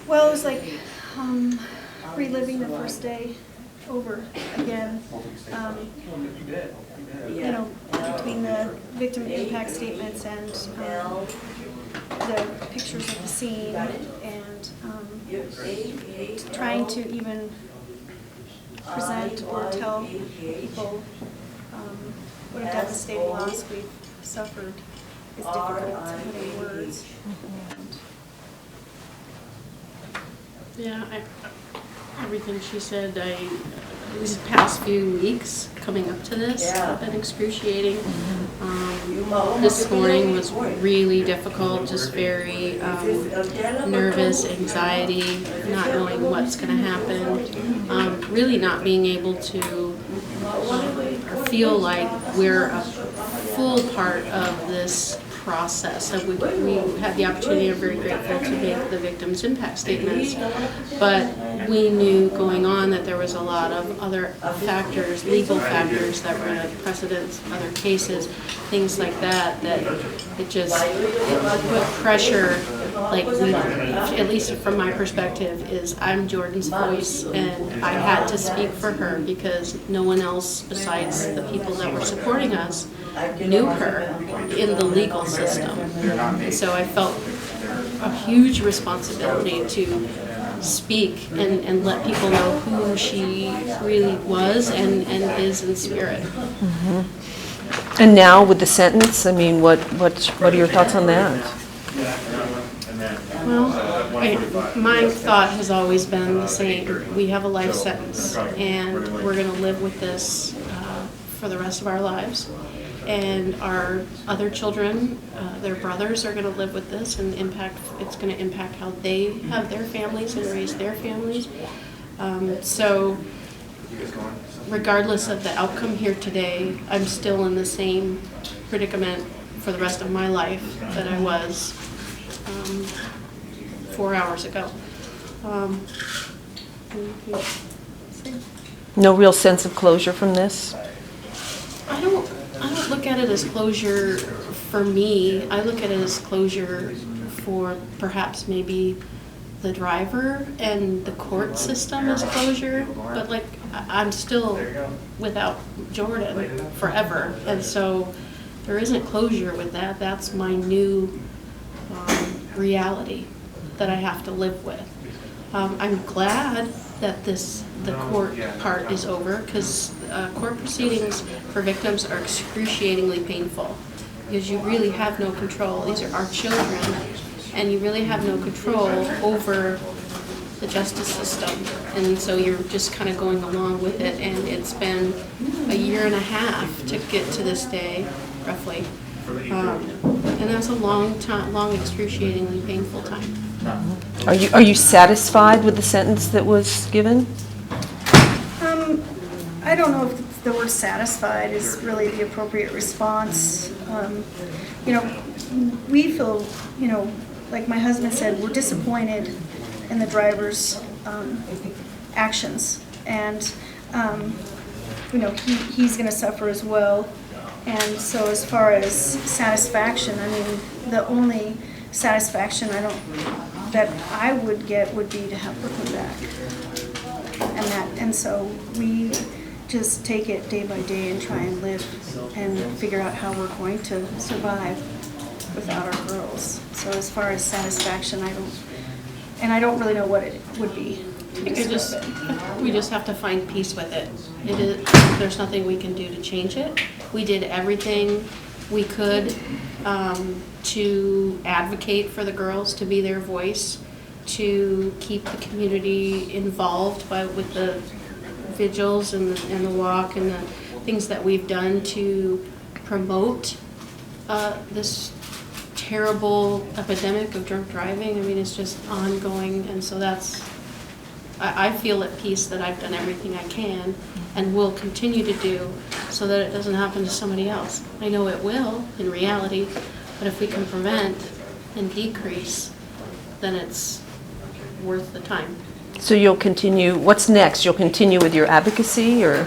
Well, it was like reliving the first day over again. You know, between the victim impact statements and the pictures of the scene, and trying to even present or tell people what a devastating loss we've suffered is difficult to put in words. Yeah, everything she said, these past few weeks coming up to this have been excruciating. This morning was really difficult, just very nervous, anxiety, not knowing what's going to happen, really not being able to or feel like we're a full part of this process. So we had the opportunity, I'm very grateful to make the victim's impact statements, but we knew going on that there was a lot of other factors, legal factors that were in precedence, other cases, things like that, that it put pressure, like we, at least from my perspective, is I'm Jordan's voice, and I had to speak for her because no one else besides the people that were supporting us knew her in the legal system. And so I felt a huge responsibility to speak and let people know who she really was and is in spirit. Mm-hmm. And now with the sentence, I mean, what are your thoughts on that? Well, my thought has always been the same. We have a life sentence, and we're going to live with this for the rest of our lives. And our other children, their brothers, are going to live with this, and it's going to impact how they have their families and raise their families. So regardless of the outcome here today, I'm still in the same predicament for the rest of my life that I was 4 hours ago. No real sense of closure from this? I don't look at it as closure for me. I look at it as closure for perhaps maybe the driver, and the court system as closure, but like I'm still without Jordan forever, and so there isn't closure with that. That's my new reality that I have to live with. I'm glad that the court part is over, because court proceedings for victims are excruciatingly painful, because you really have no control. These are our children, and you really have no control over the justice system, and so you're just kind of going along with it, and it's been a year and a half to get to this day, roughly, and that's a long time, long, excruciatingly painful time. Are you satisfied with the sentence that was given? I don't know if the word satisfied is really the appropriate response. You know, we feel, you know, like my husband said, we're disappointed in the driver's actions, and you know, he's going to suffer as well. And so as far as satisfaction, I mean, the only satisfaction that I would get would be to have Brooklyn back, and so we just take it day by day and try and live and figure out how we're going to survive without our girls. So as far as satisfaction, I don't really know what it would be. We just have to find peace with it. There's nothing we can do to change it. We did everything we could to advocate for the girls, to be their voice, to keep the community involved with the vigils and the walk and the things that we've done to promote this terrible epidemic of drunk driving. I mean, it's just ongoing, and so I feel at peace that I've done everything I can and will continue to do so that it doesn't happen to somebody else. I know it will in reality, but if we can prevent and decrease, then it's worth the time. So you'll continue, what's next? You'll continue with your advocacy, or?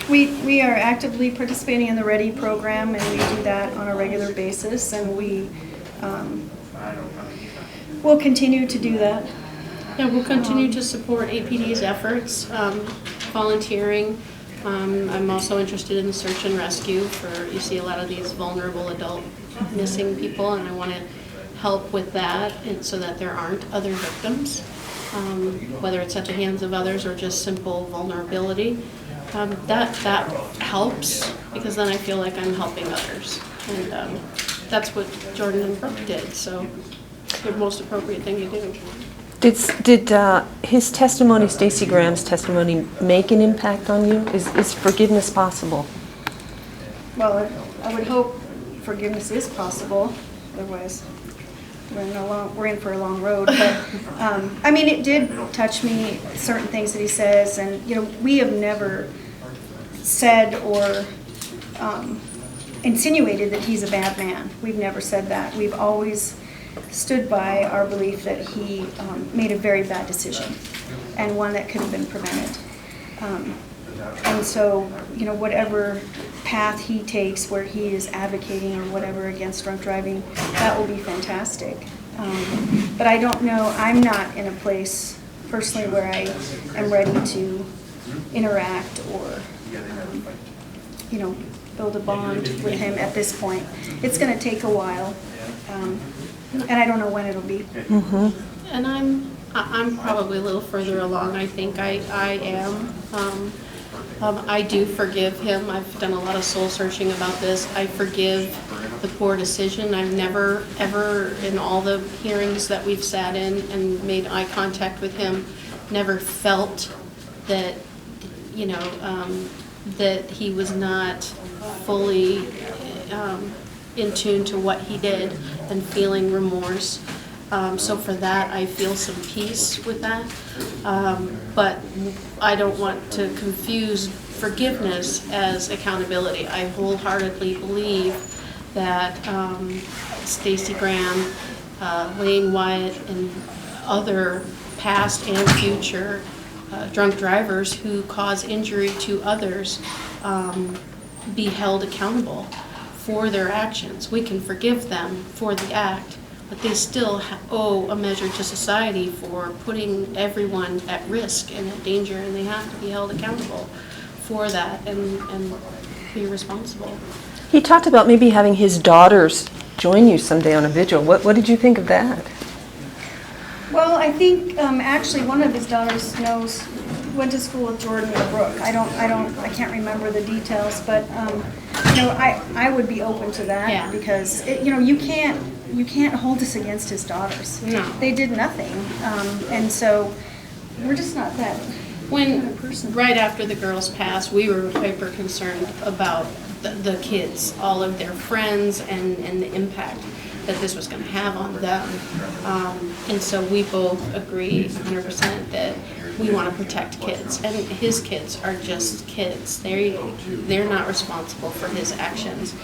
We are actively participating in the READY program, and we do that on a regular basis, and we We'll continue to do that. Yeah, we'll continue to support APD's efforts, volunteering. I'm also interested in the search and rescue you see a lot of these vulnerable adult missing people, and I want to help with that and so that there aren't other victims, whether it's at the hands of others or just simple vulnerability. That helps because then I feel like I'm helping others. And that's what Jordan and Brooke did, so it's the most appropriate thing to do. Did his testimony, Stacey Graham's testimony, make an impact on you? Is forgiveness possible? Well, I would hope forgiveness is possible. Otherwise, we're in for a long road. But I mean, it did touch me. Certain things that he says, and we have never said or insinuated that he's a bad man. We've never said that. We've always stood by our belief that he made a very bad decision and one that could have been prevented. And so, whatever path he takes where he is advocating or whatever against drunk driving, that will be fantastic. But I don't know, I'm not in a place personally where I am ready to interact or, build a bond with him at this point. It's going to take a while. And I don't know when it'll be. Mm-hmm. And I'm probably a little further along. I think I am. I do forgive him. I've done a lot of soul searching about this. I forgive the poor decision. I've never, ever, in all the hearings that we've sat in and made eye contact with him, never felt that, that he was not fully in tune to what he did and feeling remorse. So for that, I feel some peace with that. But I don't want to confuse forgiveness as accountability. I wholeheartedly believe that Stacey Graham, Wayne Wyatt, and other past and future drunk drivers who cause injury to others be held accountable for their actions. We can forgive them for the act, but they still owe a measure to society for putting everyone at risk and at danger, and they have to be held accountable for that and be responsible. He talked about maybe having his daughters join you someday on a vigil. What did you think of that? Well, I think actually one of his daughters went to school with Jordan and Brooke. I can't remember the details, but I would be open to that. Yeah. Because you can't hold this against his daughters. No. They did nothing, and so we're just not that kind of person. Right after the girls passed, we were hyper concerned about the kids, all of their friends, and the impact that this was going to have on them. And so we both agree 100% that we want to protect kids. And his kids are just kids. They're not responsible for his actions.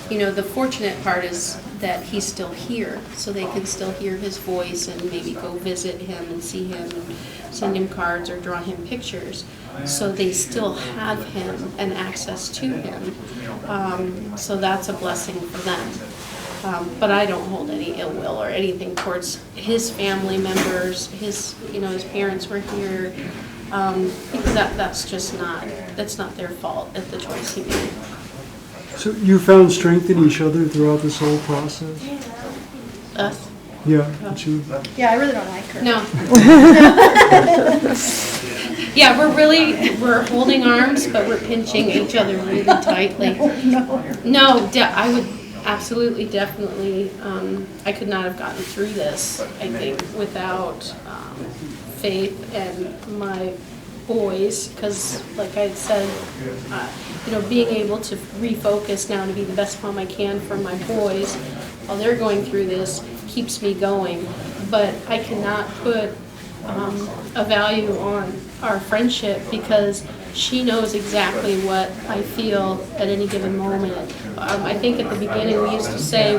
The fortunate part is that he's still here, so they can still hear his voice and maybe go visit him and see him and send him cards or draw him pictures. So they still have him and access to him. So that's a blessing for them. But I don't hold any ill will or anything towards his family members. His parents were here. Because that's not their fault at the choice he made. So you found strength in each other throughout this whole process? Us? Yeah. Did you? Yeah, I really don't like her. No. Yeah, we're holding arms, but we're pinching each other really tightly. No, I would absolutely, definitely, I could not have gotten through this, I think, without Faith and my boys, because like I said, being able to refocus now to be the best mom I can for my boys while they're going through this keeps me going. But I cannot put a value on our friendship because she knows exactly what I feel at any given moment. I think at the beginning we used to say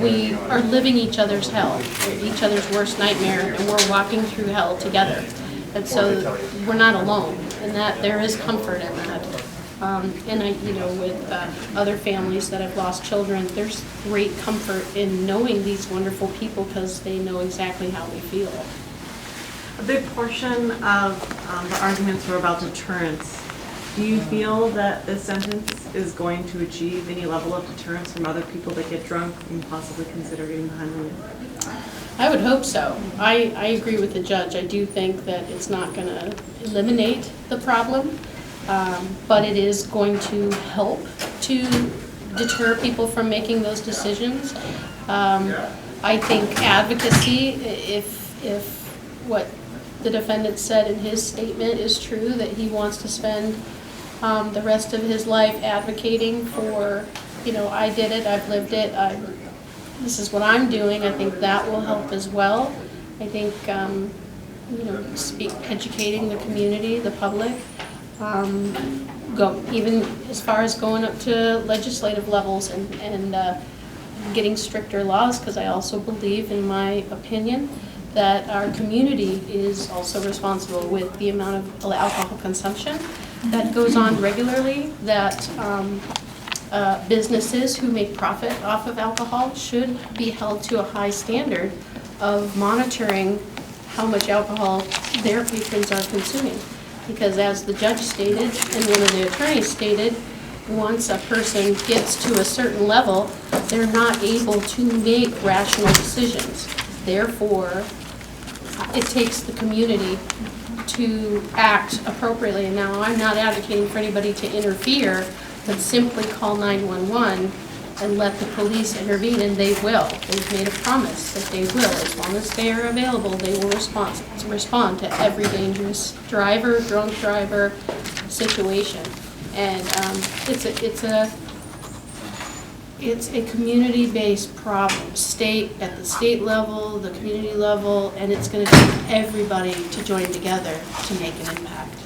we are living each other's hell, each other's worst nightmare, and we're walking through hell together. And so we're not alone, and that there is comfort in that. And I, with other families that have lost children, there's great comfort in knowing these wonderful people because they know exactly how we feel. A big portion of the arguments were about deterrence. Do you feel that this sentence is going to achieve any level of deterrence from other people that get drunk and possibly consider getting behind the wheel? I would hope so. I agree with the judge. I do think that it's not going to eliminate the problem, but it is going to help to deter people from making those decisions. I think advocacy, if what the defendant said in his statement is true, that he wants to spend the rest of his life advocating for, I did it, I've lived it, this is what I'm doing, I think that will help as well. I think, educating the community, the public, go even as far as going up to legislative levels and getting stricter laws, because I also believe, in my opinion, that our community is also responsible with the amount of alcohol consumption that goes on regularly, that businesses who make profit off of alcohol should be held to a high standard of monitoring how much alcohol their patrons are consuming. Because as the judge stated, and one of the attorneys stated, once a person gets to a certain level, they're not able to make rational decisions. Therefore, it takes the community to act appropriately. And now, I'm not advocating for anybody to interfere, but simply call 911 and let the police intervene, and they will. They've made a promise that they will. As long as they are available, they will respond to every dangerous driver, drunk driver situation. And it's a community-based problem, at the state level, the community level, and it's going to take everybody to join together to make an impact.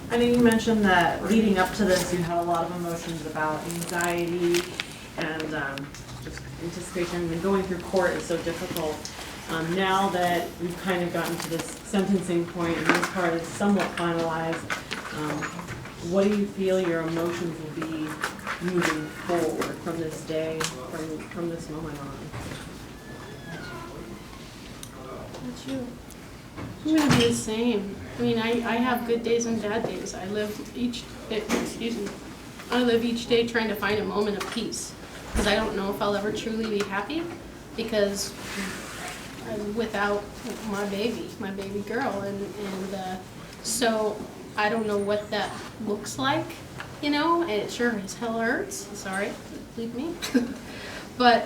I know you mentioned that leading up to this, you had a lot of emotions about anxiety and just anticipation, and going through court is so difficult. Now that we've kind of gotten to this sentencing point and this part is somewhat finalized, what do you feel your emotions will be moving forward from this day, from this moment on? What's you? I'm going to be the same. I mean, I have good days and bad days. I live each day trying to find a moment of peace, because I don't know if I'll ever truly be happy, because I'm without my baby girl, and so I don't know what that looks like, and it sure as hell hurts. Sorry, believe me. But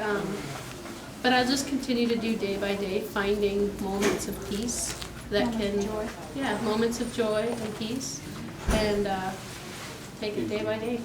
I'll just continue to do day by day, finding moments of peace moments of joy and peace, and take it day by day.